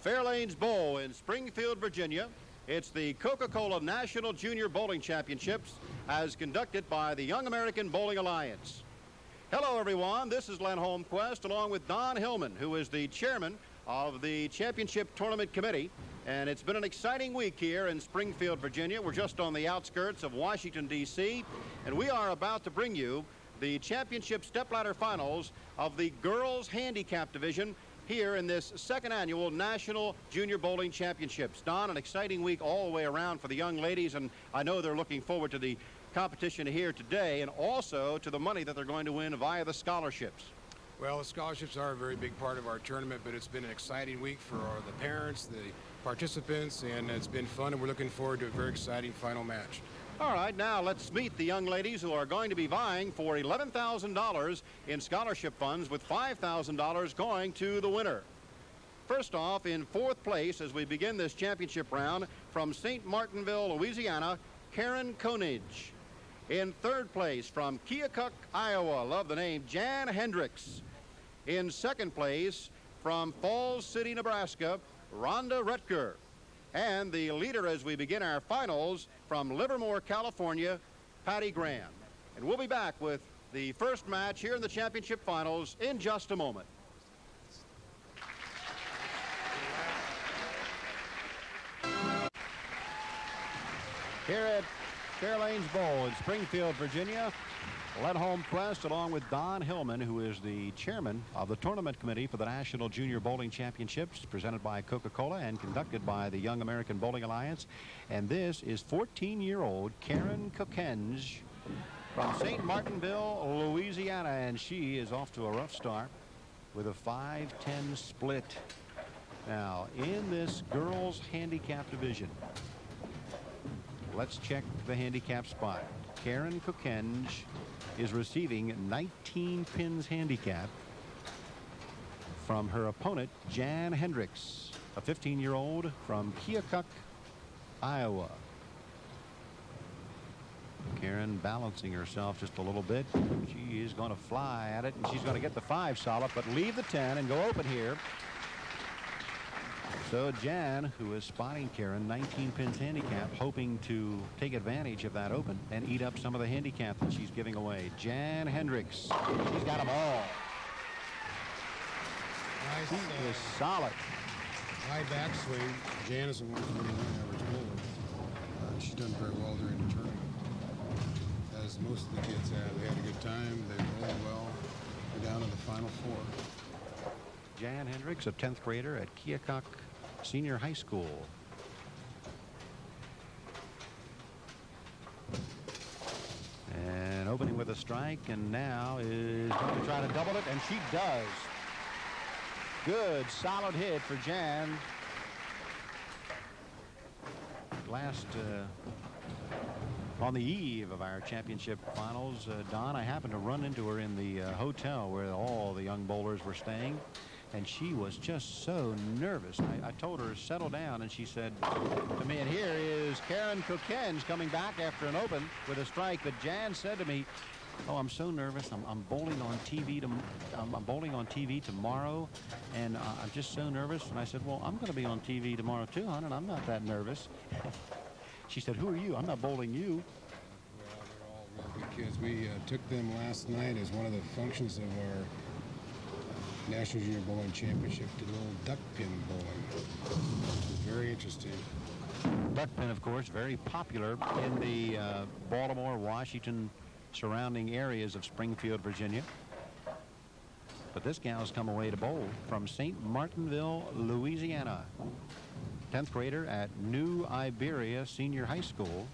Fairlane's Bowl in Springfield, Virginia. It's the Coca-Cola National Junior Bowling Championships as conducted by the Young American Bowling Alliance. Hello, everyone. This is Len Holmquist along with Don Hillman, who is the chairman of the championship tournament committee. And it's been an exciting week here in Springfield, Virginia. We're just on the outskirts of Washington, D.C., and we are about to bring you the championship stepladder finals of the girls handicap division here in this second annual National Junior Bowling Championships. Don, an exciting week all the way around for the young ladies, and I know they're looking forward to the competition here today and also to the money that they're going to win via the scholarships. Well, the scholarships are a very big part of our tournament, but it's been an exciting week for the parents, the participants, and it's been fun, and we're looking forward to a very exciting final match. All right, now let's meet the young ladies who are going to be vying for $11,000 in scholarship funds, with $5,000 going to the winner. First off, in fourth place as we begin this championship round, from St. Martinville, Louisiana, Karen Kokenge. In third place, from Kokenge, Iowa, love the name, Jan Hendricks. In second place, from Falls City, Nebraska, Rhonda Roettger. And the leader as we begin our finals, from Livermore, California, Pattie Graham. And we'll be back with the first match here in the championship finals in just a moment. Here at Fairlane's Bowl in Springfield, Virginia, Len Holmquist along with Don Hillman, who is the chairman of the tournament committee for the National Junior Bowling Championships, presented by Coca-Cola and conducted by the Young American Bowling Alliance. And this is 14-year-old Karen Kokenge from St. Martinville, Louisiana, and she is off to a rough start with a 5-10 split. Now, in this girls handicap division, let's check the handicap spot. Karen Kokenge is receiving 19 pins handicap from her opponent, Jan Hendricks, a 15-year-old from Kokenge, Iowa. Karen balancing herself just a little bit. She is going to fly at it, and she's going to get the 5 solid, but leave the 10 and go open here. So Jan, who is spotting Karen, 19 pins handicap, hoping to take advantage of that open and eat up some of the handicap that she's giving away. Jan Hendricks, she's got them all. Nice, she is solid. High backswing. Jan is a 149 average bowler. She's done very well during the tournament, as most of the kids have. They had a good time. They rolled well. They're down to the final 4. Jan Hendricks, a 10th grader at Kokenge Senior High School. And opening with a strike, and now is going to try to double it, and she does. Good, solid hit for Jan. On the eve of our championship finals, Don, I happened to run into her in the hotel where all the young bowlers were staying. And she was just so nervous. I told her, settle down, and she said to me, and here is Karen Kokenge coming back after an open with a strike. But Jan said to me, oh, I'm so nervous. I'm bowling on TV. I'm bowling on TV tomorrow, and I'm just so nervous. And I said, well, I'm going to be on TV tomorrow too, hon, and I'm not that nervous. She said, who are you? I'm not bowling you. Well, they're all real good kids. We took them last night as one of the functions of our National Junior Bowling Championship to a little duck pin bowling. Very interesting. Duck pin, of course, very popular in the Baltimore, Washington, surrounding areas of Springfield, Virginia. But this gal's come away to bowl from St. Martinville, Louisiana. 10th grader at New Iberia Senior High School.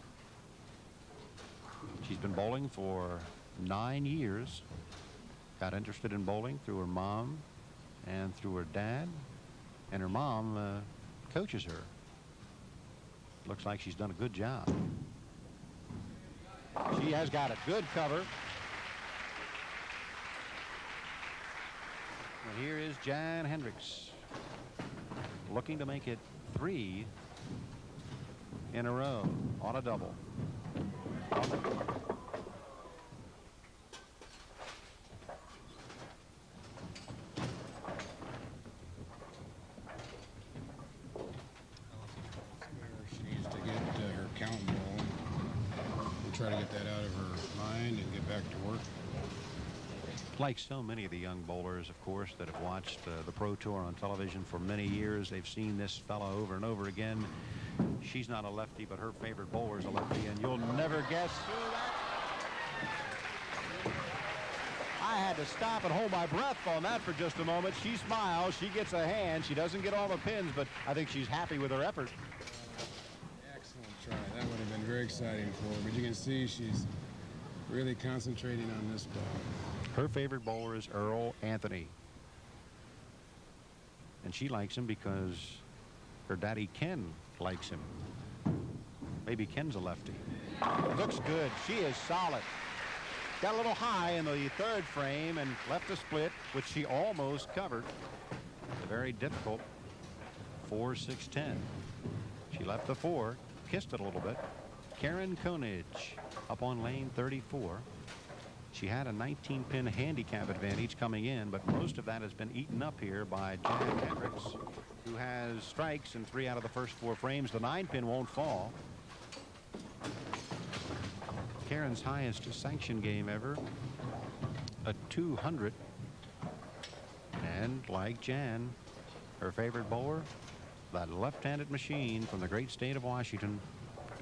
She's been bowling for 9 years. Got interested in bowling through her mom and through her dad, and her mom coaches her. Looks like she's done a good job. She has got a good cover. And here is Jan Hendricks looking to make it 3 in a row on a double. try to get that out of her mind and get back to work. Like so many of the young bowlers, of course, that have watched the Pro Tour on television for many years, they've seen this fellow over and over again. She's not a lefty, but her favorite bowler is a lefty, and you'll never guess who that. I had to stop and hold my breath on that for just a moment. She smiles. She gets a hand. She doesn't get all the pins, but I think she's happy with her effort. Excellent try. That would have been very exciting for her. But you can see she's really concentrating on this ball. Her favorite bowler is Earl Anthony. And she likes him because her daddy Ken likes him. Maybe Ken's a lefty. Looks good. She is solid. Got a little high in the third frame and left a split, which she almost covered. A very difficult 4-6-10. She left the 4, kissed it a little bit. Karen Konage up on lane 34. She had a 19-pin handicap advantage coming in, but most of that has been eaten up here by Jan Hendricks, who has strikes in 3 out of the first 4 frames. The 9-pin won't fall. Karen's highest sanction game ever, a 200. And like Jan, her favorite bowler, that left-handed machine from the great state of Washington,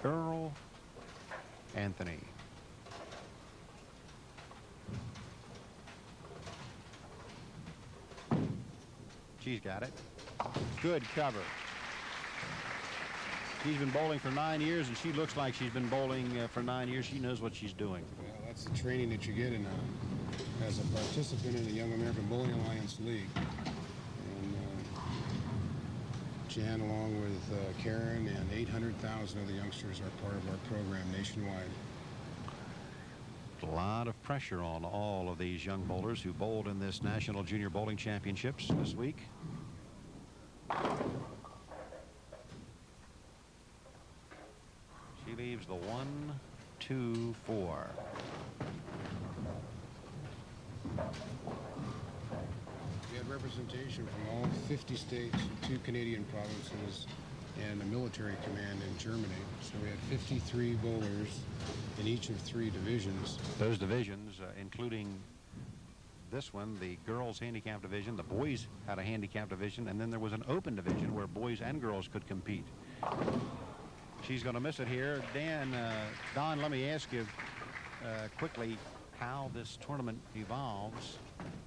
Earl Anthony. She's got it. Good cover. She's been bowling for 9 years, and she looks like she's been bowling for 9 years. She knows what she's doing. Well, that's the training that you get in as a participant in the Young American Bowling Alliance League. And Jan, along with Karen and 800,000 other youngsters, are part of our program nationwide. A lot of pressure on all of these young bowlers who bowled in this National Junior Bowling Championships this week. She leaves the 1, 2, 4. We had representation from all 50 states, 2 Canadian provinces, and a military command in Germany. So we had 53 bowlers in each of 3 divisions. Those divisions, including this one, the girls handicap division, the boys had a handicap division, and then there was an open division where boys and girls could compete. She's going to miss it here. Don, let me ask you quickly how this tournament evolves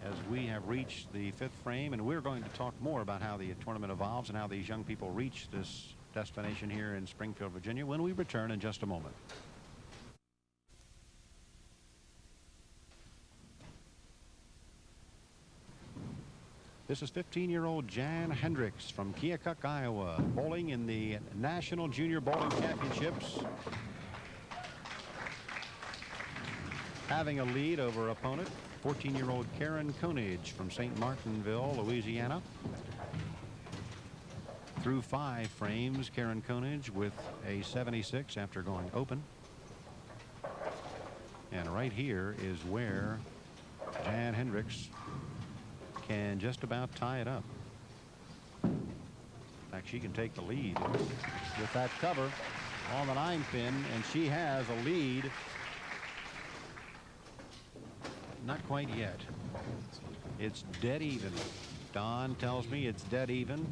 as we have reached the 5th frame, and we're going to talk more about how the tournament evolves and how these young people reach this destination here in Springfield, Virginia, when we return in just a moment. This is 15-year-old Jan Hendricks from Keokuk, Iowa, bowling in the National Junior Bowling Championships. Having a lead over her opponent, 14-year-old Karen Konage from St. Martinville, Louisiana. Through 5 frames, Karen Konage with a 76 after going open. And right here is where Jan Hendricks can just about tie it up. In fact, she can take the lead with that cover on the 9-pin, and she has a lead. Not quite yet. It's dead even. Don tells me it's dead even.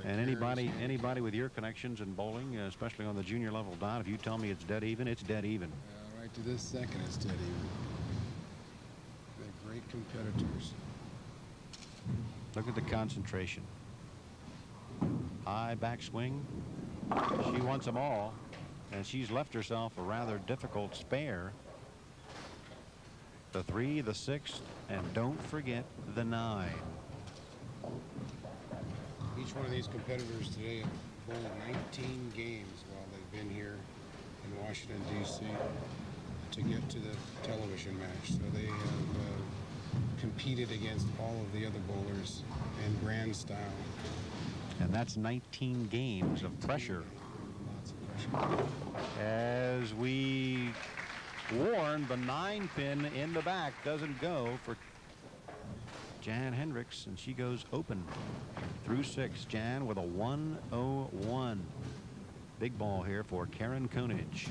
And anybody with your connections in bowling, especially on the junior level, Don, if you tell me it's dead even, it's dead even. Right to this second, it's dead even. They're great competitors. Look at the concentration. High backswing. She wants them all, and she's left herself a rather difficult spare. The 3, the 6, and don't forget the 9. Each one of these competitors today have bowled 19 games while they've been here in Washington, D.C. to get to the television match. So they have competed against all of the other bowlers in grand style. And that's 19 games of pressure. Lots of pressure. As we warned, the 9-pin in the back doesn't go for Jan Hendricks, and she goes open through 6. Jan with a 101. Big ball here for Karen Konich.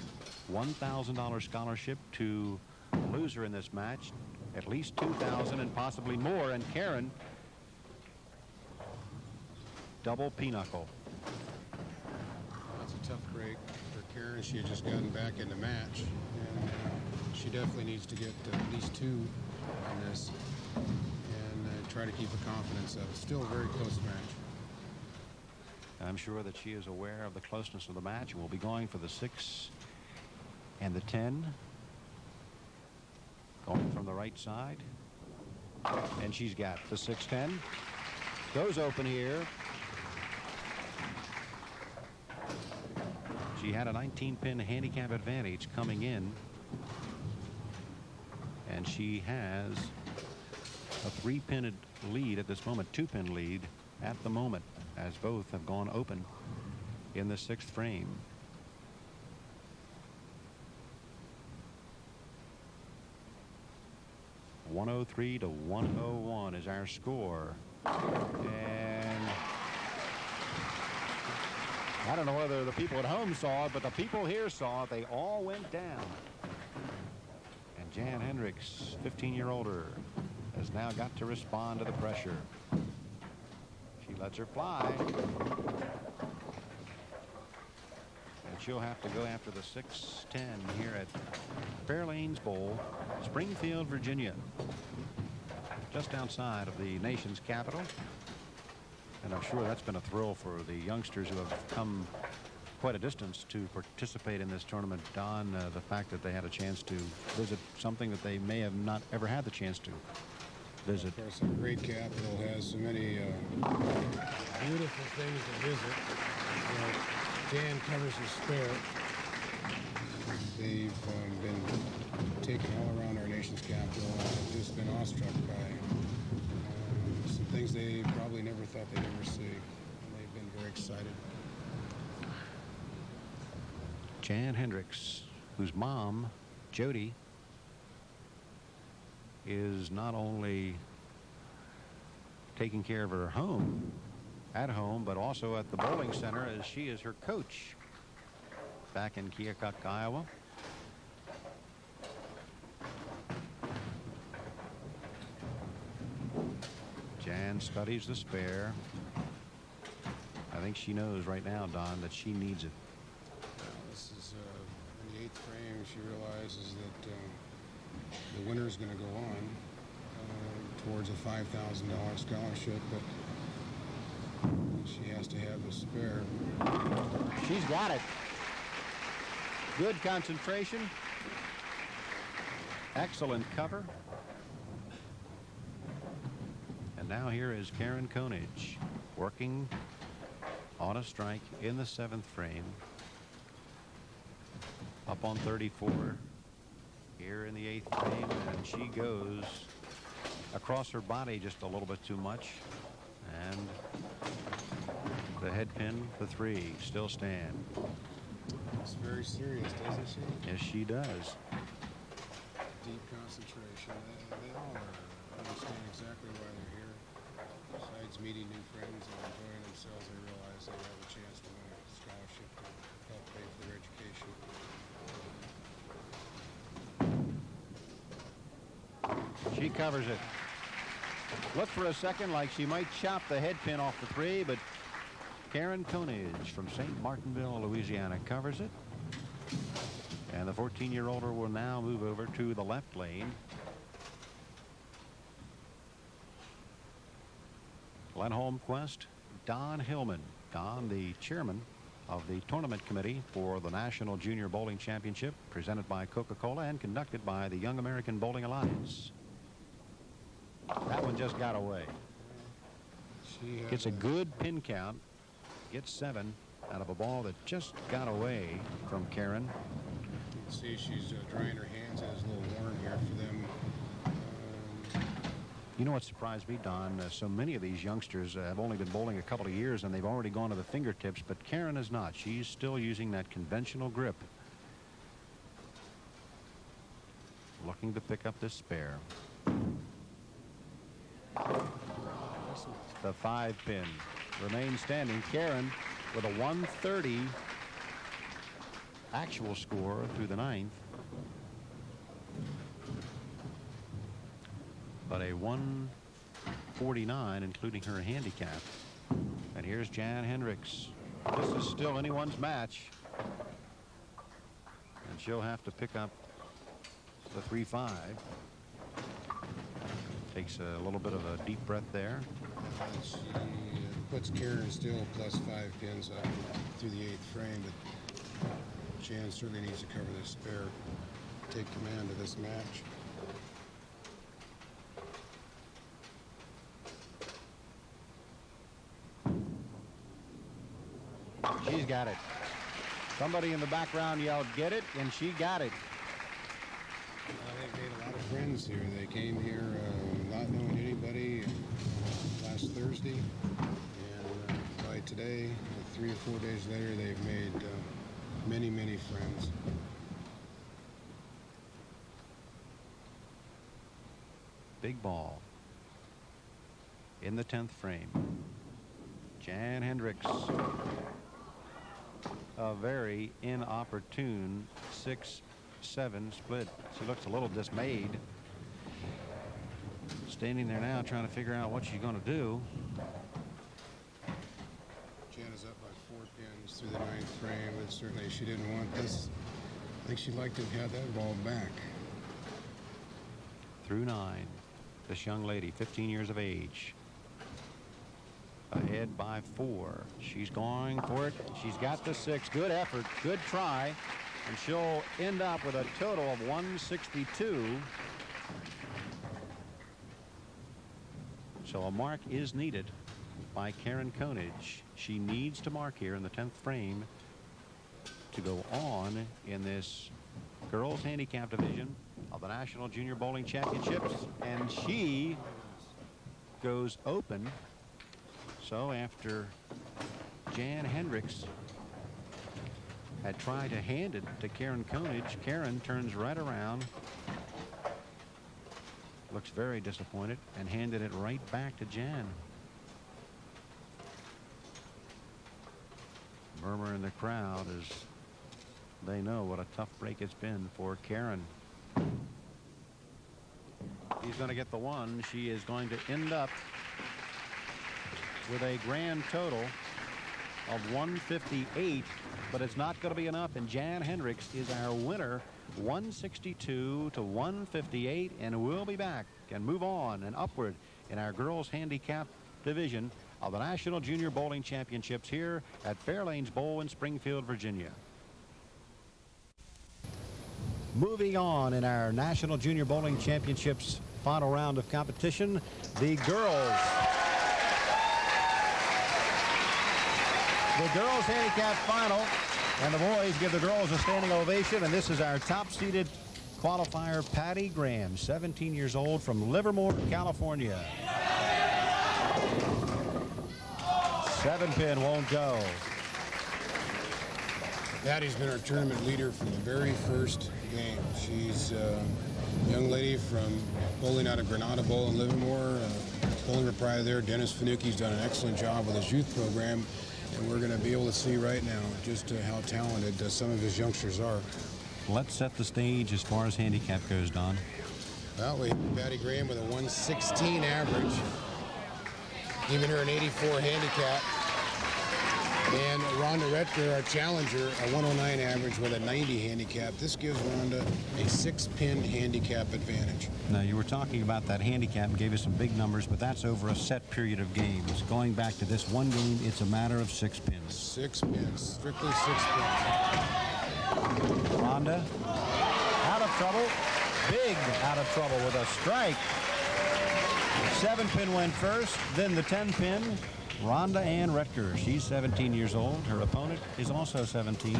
$1,000 scholarship to the loser in this match. At least $2,000 and possibly more. And Karen, double pinochle. That's a tough break for Karen. She had just gotten back in the match, and she definitely needs to get at least 2 on this and try to keep her confidence up. Still a very close match. I'm sure that she is aware of the closeness of the match and will be going for the 6 and the 10. Going from the right side. And she's got the 6-10. Goes open here. She had a 19-pin handicap advantage coming in. And she has a 3-pin lead at this moment, 2-pin lead at the moment, as both have gone open in the 6th frame. .103 to 101 is our score. And I don't know whether the people at home saw it, but the people here saw it. They all went down. And Jan Hendricks, 15 year older, has now got to respond to the pressure. She lets her fly. And she'll have to go after the 6-10 here at Fairlanes Bowl, Springfield, Virginia, just outside of the nation's capital. And I'm sure that's been a thrill for the youngsters who have come quite a distance to participate in this tournament. Don, the fact that they had a chance to visit something that they may have not ever had the chance to visit. Of course, a great capital has so many beautiful things to visit. Dan covers his spare. They've been taken all around our nation's capital. I've just been awestruck by some things they probably never thought they'd ever see. And they've been very excited. Jan Hendricks, whose mom, Jody, is not only taking care of her home, at home, but also at the bowling center, as she is her coach back in Keokuk, Iowa. Jan studies the spare. I think she knows right now, Don, that she needs it. This is in the 8th frame. She realizes that the winner is going to go on towards a $5,000 scholarship, but she has to have the spare. She's got it. Good concentration. Excellent cover. And now here is Karen Konich working on a strike in the 7th frame. Up on 34 here in the 8th frame, and she goes across her body just a little bit too much, and the head pin, the 3, still stand. It's very serious, doesn't she? Yes, she does. Deep concentration. They all understand exactly why they're here. Besides meeting new friends and enjoying themselves, they realize they have a chance to win a scholarship to help pay for their education. She covers it. Looked for a second like she might chop the head pin off the 3, but Karen Konich from St. Martinville, Louisiana, covers it. And the 14-year-older will now move over to the left lane. Glenn Holmquist, Don Hillman. Don, the chairman of the tournament committee for the National Junior Bowling Championship, presented by Coca-Cola and conducted by the Young American Bowling Alliance. That one just got away. Gets a good pin count. Gets 7 out of a ball that just got away from Karen. You can see she's drying her hands, and it's a little warm here for them. You know what surprised me, Don? So many of these youngsters have only been bowling a couple of years, and they've already gone to the fingertips, but Karen is not. She's still using that conventional grip. Looking to pick up this spare. The 5 pin remains standing. Karen with a 130 actual score through the 9th. But a 149, including her handicap. And here's Jan Hendricks. This is still anyone's match. And she'll have to pick up the 3-5. Takes a little bit of a deep breath there. She puts Karen still +5 pins up through the 8th frame, but Jan certainly needs to cover this spare, take command of this match. She's got it. Somebody in the background yelled, "Get it," and she got it. They've made a lot of friends here. They came here not knowing anybody last Thursday, and by today, 3 or 4 days later, they've made many, many friends. Big ball in the 10th frame. Jan Hendricks. A very inopportune 6-7 split. She looks a little dismayed. Standing there now trying to figure out what she's going to do. Jan is up by 4 pins through the 9th frame, but certainly she didn't want this. I think she'd like to have that ball back. Through 9. This young lady, 15 years of age. Ahead by 4. She's going for it. She's got the 6. Good effort. Good try. And she'll end up with a total of 162. So a mark is needed by Karen Kokenge. She needs to mark here in the 10th frame to go on in this girls handicap division of the National Junior Bowling Championships. And she goes open. So after Jan Hendricks had tried to hand it to Karen Kokenge, Karen turns right around, looks very disappointed, and handed it right back to Jan. Murmur in the crowd as they know what a tough break it's been for Karen. He's going to get the 1. She is going to end up with a grand total of 158, but it's not going to be enough, and Jan Hendricks is our winner, 162 to 158, and we'll be back and move on and upward in our girls handicap division of the National Junior Bowling Championships here at Fairlanes Bowl in Springfield, Virginia. Moving on in our National Junior Bowling Championships final round of competition, the girls. The girls handicap final, and the boys give the girls a standing ovation, and this is our top-seeded qualifier, Pattie Graham, 17 years old from Livermore, California. 7-pin won't go. Pattie's been our tournament leader from the very first game. She's a young lady from bowling out of Granada Bowl in Livermore. Bowling proprietor there, Dennis Finucchi's done an excellent job with his youth program. And we're going to be able to see right now just how talented some of his youngsters are. Let's set the stage as far as handicap goes, Don. Well, we have Pattie Graham with a 116 average, giving her an 84 handicap. And Rhonda Roettger, our challenger, a 109 average with a 90 handicap. This gives Rhonda a 6-pin handicap advantage. Now, you were talking about that handicap and gave us some big numbers, but that's over a set period of games. Going back to this one game, it's a matter of 6 pins. 6 pins, strictly 6 pins. Rhonda out of trouble, big out of trouble with a strike. 7-pin went first, then the 10-pin. Rhonda Ann Roettger, she's 17 years old. Her opponent is also 17.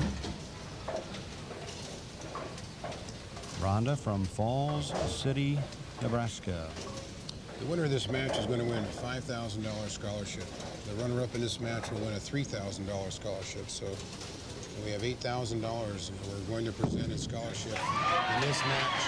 Rhonda from Falls City, Nebraska. The winner of this match is going to win a $5,000 scholarship. The runner-up in this match will win a $3,000 scholarship. So we have $8,000 we're going to present as scholarship in this match.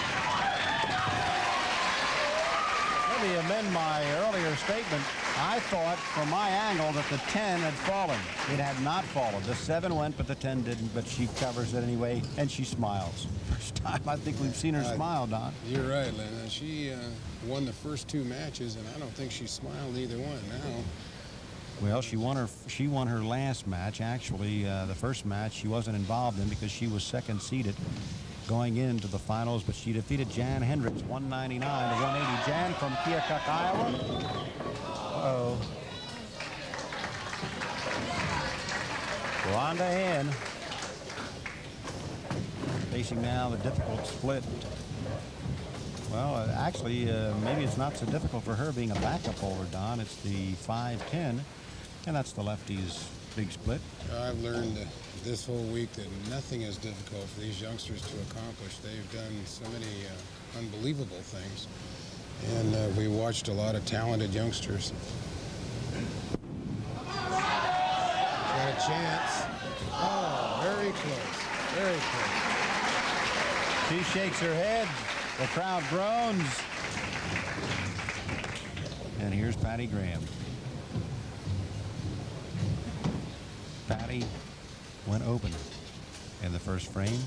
let me amend my earlier statement. I thought from my angle that the 10 had fallen. It had not fallen. The 7 went, but the 10 didn't. But she covers it anyway, and she smiles. First time I think we've seen her smile, Don. You're right, Lynn. She won the first 2 matches, and I don't think she smiled either one now. Well, she won her last match. Actually, the first match she wasn't involved in because she was second seeded going into the finals, but she defeated Jan Hendricks 199 to 180. Jan from Keokuk, Iowa. Uh-oh. Rhonda in. Facing now the difficult split. Well, actually, maybe it's not so difficult for her being a backup bowler, Don. It's the 5-10, and that's the lefty's big split. I've learned this whole week that nothing is difficult for these youngsters to accomplish. They've done so many unbelievable things, and we watched a lot of talented youngsters. Got a chance. Oh, very close, very close. She shakes her head. The crowd groans. And here's Pattie Graham. Pattie went open in the first frame.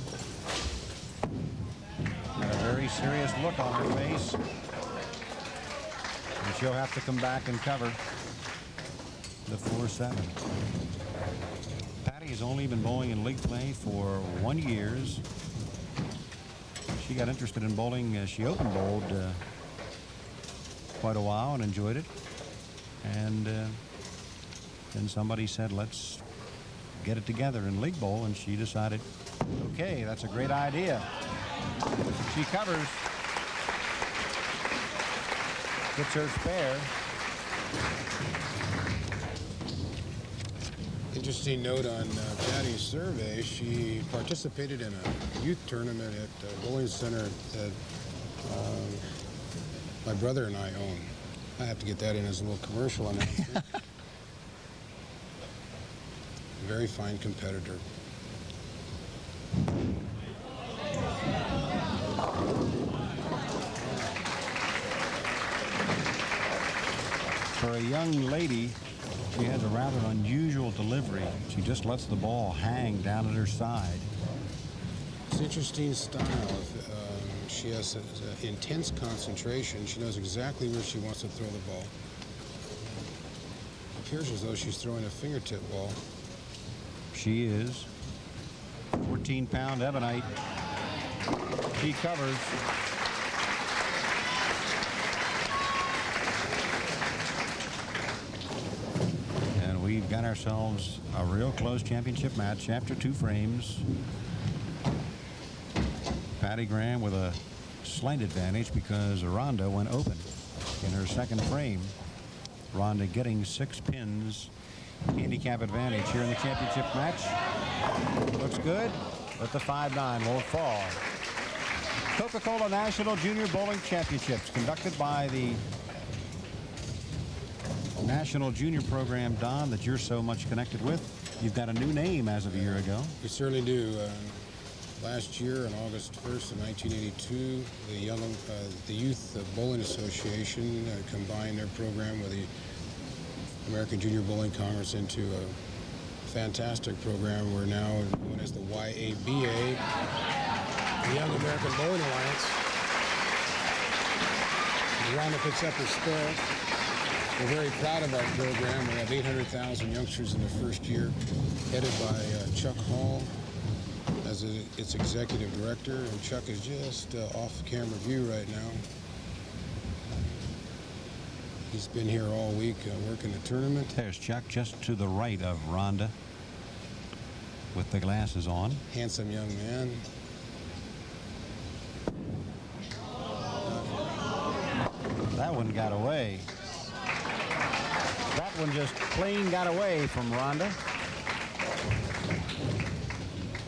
Got a very serious look on her face. And she'll have to come back and cover the 4-7. Pattie has only been bowling in league play for 1 year. She got interested in bowling. She open bowled quite a while and enjoyed it. And then somebody said, let's get it together in league bowl, and she decided, okay, that's a great idea. She covers, gets her spare. Interesting note on Pattie's survey. She participated in a youth tournament at the bowling center that my brother and I own. I have to get that in as a little commercial announcement. Very fine competitor. For a young lady, she has a rather unusual delivery. She just lets the ball hang down at her side. It's interesting style. She has intense concentration. She knows exactly where she wants to throw the ball. It appears as though she's throwing a fingertip ball. She is. 14-pound ebonite. She covers. And we've got ourselves a real close championship match after 2 frames. Pattie Graham with a slight advantage because Rhonda went open in her second frame. Rhonda getting 6 pins. Handicap advantage here in the championship match. Looks good, but the 5-9 won't fall. Coca-Cola National Junior Bowling Championships conducted by the National Junior Program, Don, that you're so much connected with. You've got a new name as of a year ago. We certainly do. Last year, on August 1st of 1982, the Youth Bowling Association combined their program with the American Junior Bowling Congress into a fantastic program. We're now known as the YABA, the Young American Bowling Alliance. Rhonda picks up her spare. We're very proud of our program. We have 800,000 youngsters in the first year, headed by Chuck Hall as its executive director, and Chuck is just off camera view right now. He's been here all week working the tournament. There's Chuck just to the right of Rhonda with the glasses on. Handsome young man. That one got away. That one just clean got away from Rhonda.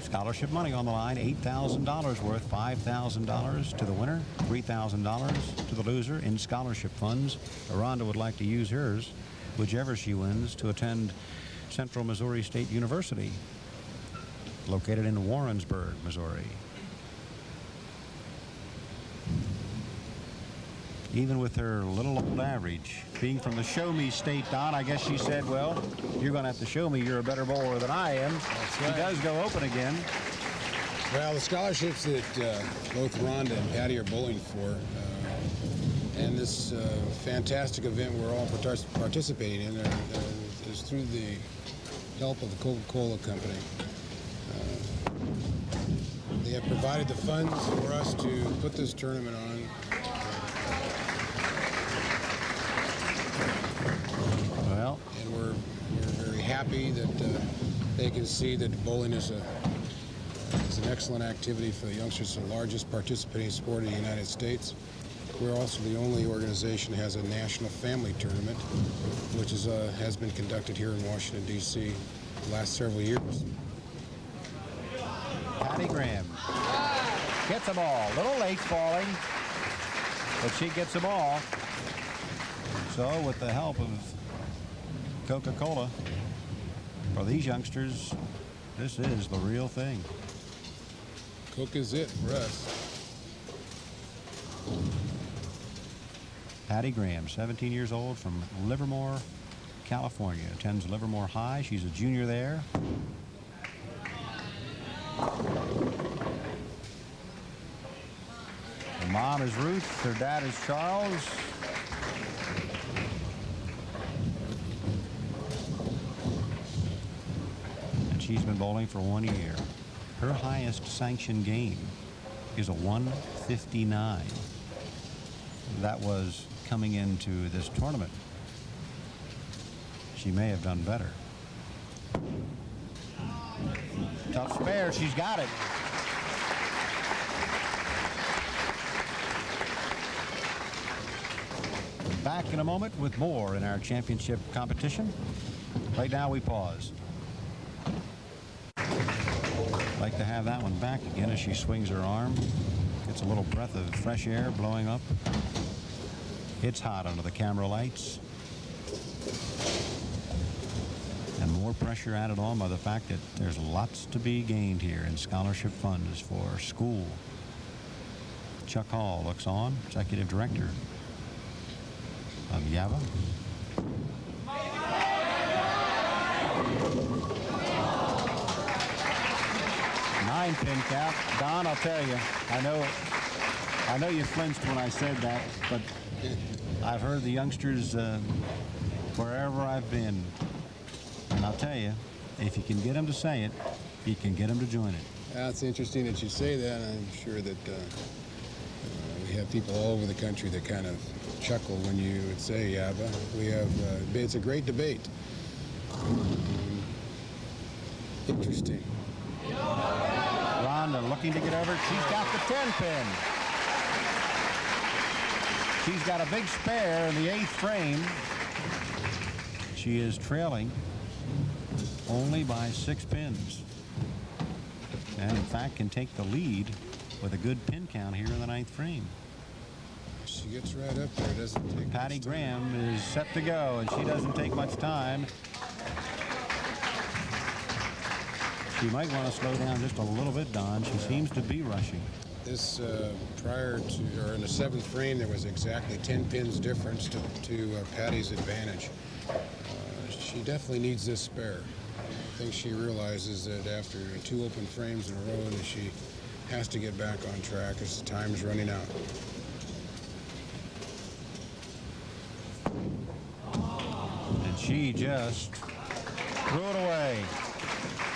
Scholarship money on the line, $8,000 worth, $5,000 to the winner, $3,000 to the loser in scholarship funds. Rhonda would like to use hers, whichever she wins, to attend Central Missouri State University, located in Warrensburg, Missouri. even with her little old average. Being from the show me state, Don, I guess she said, well, you're going to have to show me you're a better bowler than I am. That's She right. does go open again. Well, the scholarships that both Rhonda and Pattie are bowling for, and this fantastic event we're all participating in, is through the help of the Coca-Cola company. They have provided the funds for us to put this tournament on. Well, And we're very happy that they can see that bowling is an excellent activity for the youngsters, the largest participating sport in the United States. We're also the only organization that has a national family tournament, which has been conducted here in Washington, D.C. the last several years. Pattie Graham gets them all. A little late falling, but she gets them all. So with the help of Coca-Cola, for these youngsters, this is the real thing. Coke is it for us. Pattie Graham, 17 years old, from Livermore, California. Attends Livermore High. She's a junior there. Her mom is Ruth. Her dad is Charles. And she's been bowling for 1 year. Her highest sanctioned game is a 159. That was coming into this tournament. She may have done better. Tough spare. She's got it. Back in a moment with more in our championship competition. Right now we pause. Like to have that one back again as she swings her arm. Gets a little breath of fresh air blowing up. It's hot under the camera lights. And more pressure added on by the fact that there's lots to be gained here in scholarship funds for school. Chuck Hall looks on, executive director of Yava. Nine-pin count. Don, I'll tell you, I know you flinched when I said that, but I've heard the youngsters wherever I've been. And I'll tell you, if you can get them to say it, you can get them to join it. It's interesting that you say that. I'm sure that we have people all over the country that kind of chuckle when you would say Yava. We have, it's a great debate. Interesting. Rhonda looking to get over. She's got the 10-pin. She's got a big spare in the 8th frame. She is trailing only by 6 pins. And in fact can take the lead with a good pin count here in the 9th frame. She gets right up there. Doesn't take Pattie much time. Graham is set to go, and she doesn't take much time. She might want to slow down just a little bit, Don. She seems to be rushing. This prior to, or in the 7th frame, there was exactly 10 pins difference to Pattie's advantage. She definitely needs this spare. I think she realizes that after 2 open frames in a row that she has to get back on track as the time's running out. And she just threw it away.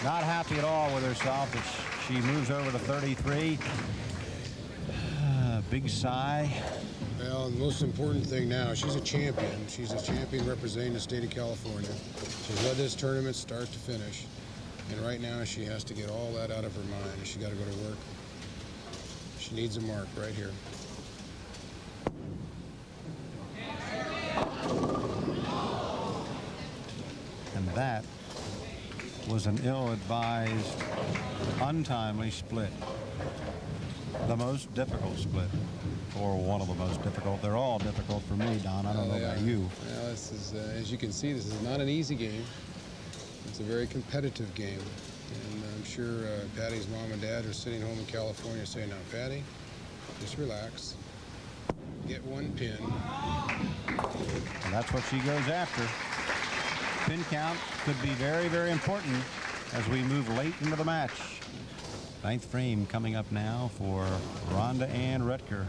Not happy at all with herself as she moves over to 33. Big sigh. Well, the most important thing now, she's a champion. She's a champion representing the state of California. She's led this tournament start to finish. And right now she has to get all that out of her mind. She's got to go to work. She needs a mark right here. And that was an ill-advised, untimely split. The most difficult split, or one of the most difficult. They're all difficult for me, Don. I don't know about you. Well, this is, as you can see, this is not an easy game. It's a very competitive game. And I'm sure Pattie's mom and dad are sitting home in California saying, now, Pattie, just relax. get one pin. And that's what she goes after. Pin count could be very, very important as we move late into the match. Ninth frame coming up now for Rhonda and Roettger.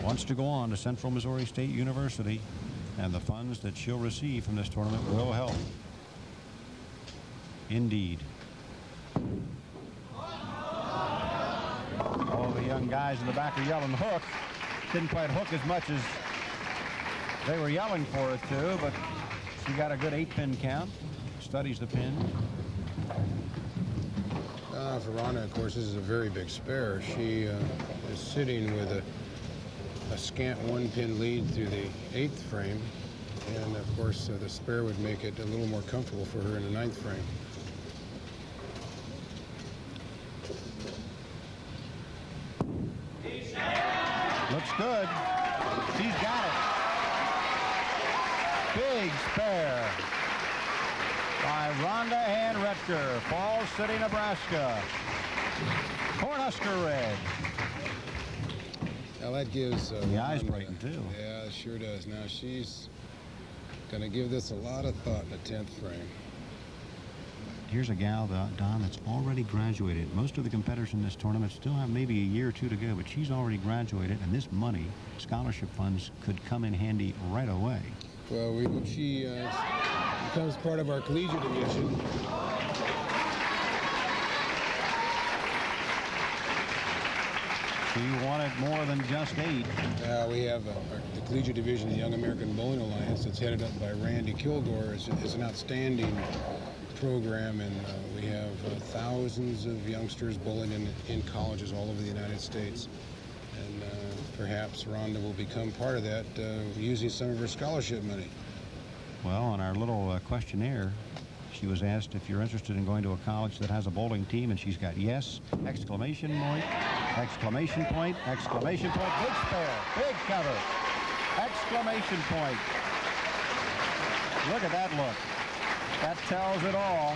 Wants to go on to Central Missouri State University, and the funds that she'll receive from this tournament will help. Indeed. All the young guys in the back are yelling hook. Didn't quite hook as much as they were yelling for it to, but she got a good 8-pin count. Studies the pin. For Rhonda, of course, this is a very big spare. She is sitting with a scant 1-pin lead through the 8th frame, and of course the spare would make it a little more comfortable for her in the 9th frame. Looks good. She's got it. Big spare by Rhonda and Roettger. Falls City, Nebraska. Cornhusker red. Now that gives the eyes brighten too. Yeah, it sure does. Now she's going to give this a lot of thought in the 10th frame. Here's a gal, Don, that's already graduated. Most of the competitors in this tournament still have maybe a year or two to go, but she's already graduated, and this money, scholarship funds, could come in handy right away. Well, we hope she becomes part of our collegiate division. She wanted more than just 8. We have the collegiate division, the Young American Bowling Alliance, that's headed up by Randy Kilgore. It's an outstanding program, and we have thousands of youngsters bowling in colleges all over the United States. And perhaps Rhonda will become part of that using some of her scholarship money. Well, on our little questionnaire, she was asked if you're interested in going to a college that has a bowling team, and she's got yes, exclamation point, exclamation point, exclamation point, big spare, big cover, exclamation point. Look at that look. That tells it all.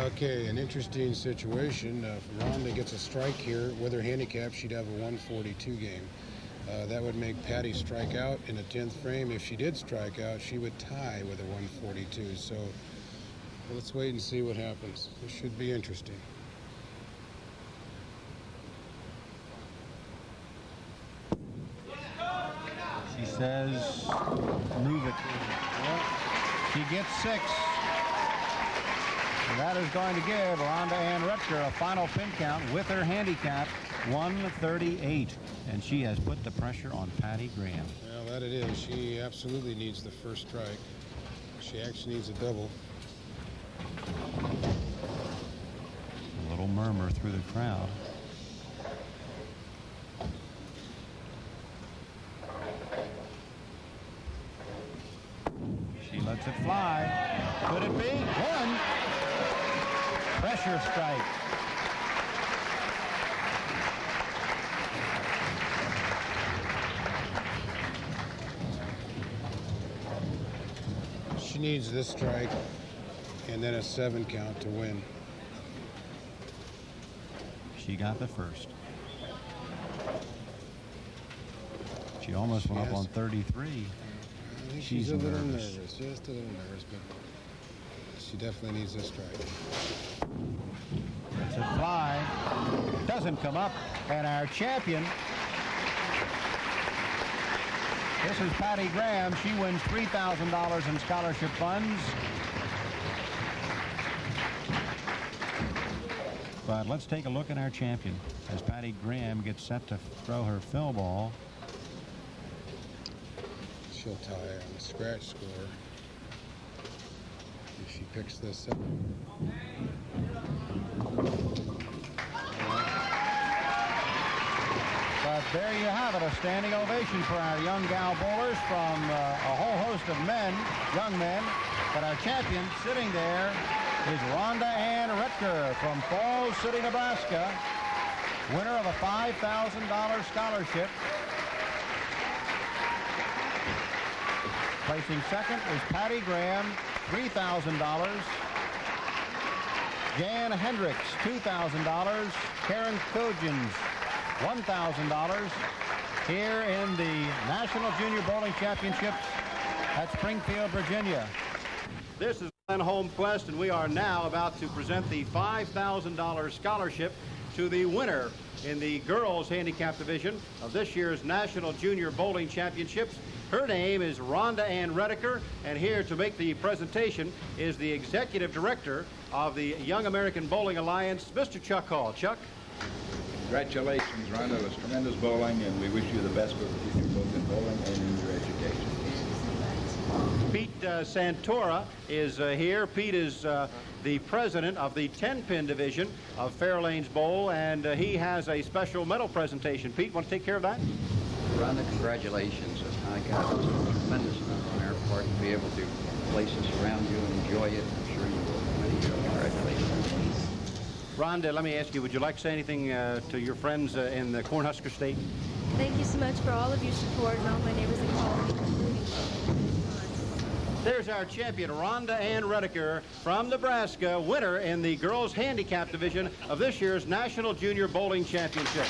Okay, an interesting situation. If Rhonda gets a strike here, with her handicap, she'd have a 142 game. That would make Pattie strike out in the 10th frame. If she did strike out, she would tie with a 142. So let's wait and see what happens. This should be interesting. She says, move it. Well, she gets 6. And that is going to give Rhonda and Roettger a final pin count with her handicap, 138. And she has put the pressure on Pattie Graham. Well, that it is. She absolutely needs the first strike. She actually needs a double. A little murmur through the crowd. She lets it fly. Could it be? 1. Pressure strike. She needs this strike and then a 7 count to win. She got the first. She almost went up on 33. I think she's a little nervous, just a little nervous, but she definitely needs this strike. It's a fly. Doesn't come up. And our champion, this is Pattie Graham. She wins $3,000 in scholarship funds. But let's take a look at our champion as Pattie Graham gets set to throw her fill ball. She'll tie on the scratch score if she picks this up. But there you have it, a standing ovation for our young gal bowlers from a whole host of men, young men. But our champion sitting there is Rhonda Ann Roettger from Falls City, Nebraska, winner of a $5,000 scholarship. Placing second is Pattie Graham, $3,000. Jan Hendricks, $2,000. Karen Kojins, $1,000. Here in the National Junior Bowling Championships at Springfield, Virginia. This is Holmquist, and we are now about to present the $5,000 scholarship to the winner in the girls handicap division of this year's National Junior Bowling Championships. Her name is Rhonda Roettger, and here to make the presentation is the Executive Director of the Young American Bowling Alliance, Mr. Chuck Hall. Chuck? Congratulations, Rhonda. It was tremendous bowling, and we wish you the best for the future, both in bowling and in your education. Pete Santora is here. Pete is the president of the 10-pin division of Fairlanes Bowl, and he has a special medal presentation. Pete, want to take care of that? Rhonda, congratulations. I got a tremendous amount on our part to be able to place this around you and enjoy it. I'm sure you will. Congratulations. Rhonda, let me ask you, would you like to say anything to your friends in the Cornhusker State? Thank you so much for all of your support and all my neighbors and colleagues. There's our champion, Rhonda Roettger from Nebraska, winner in the girls handicap division of this year's National Junior Bowling Championship.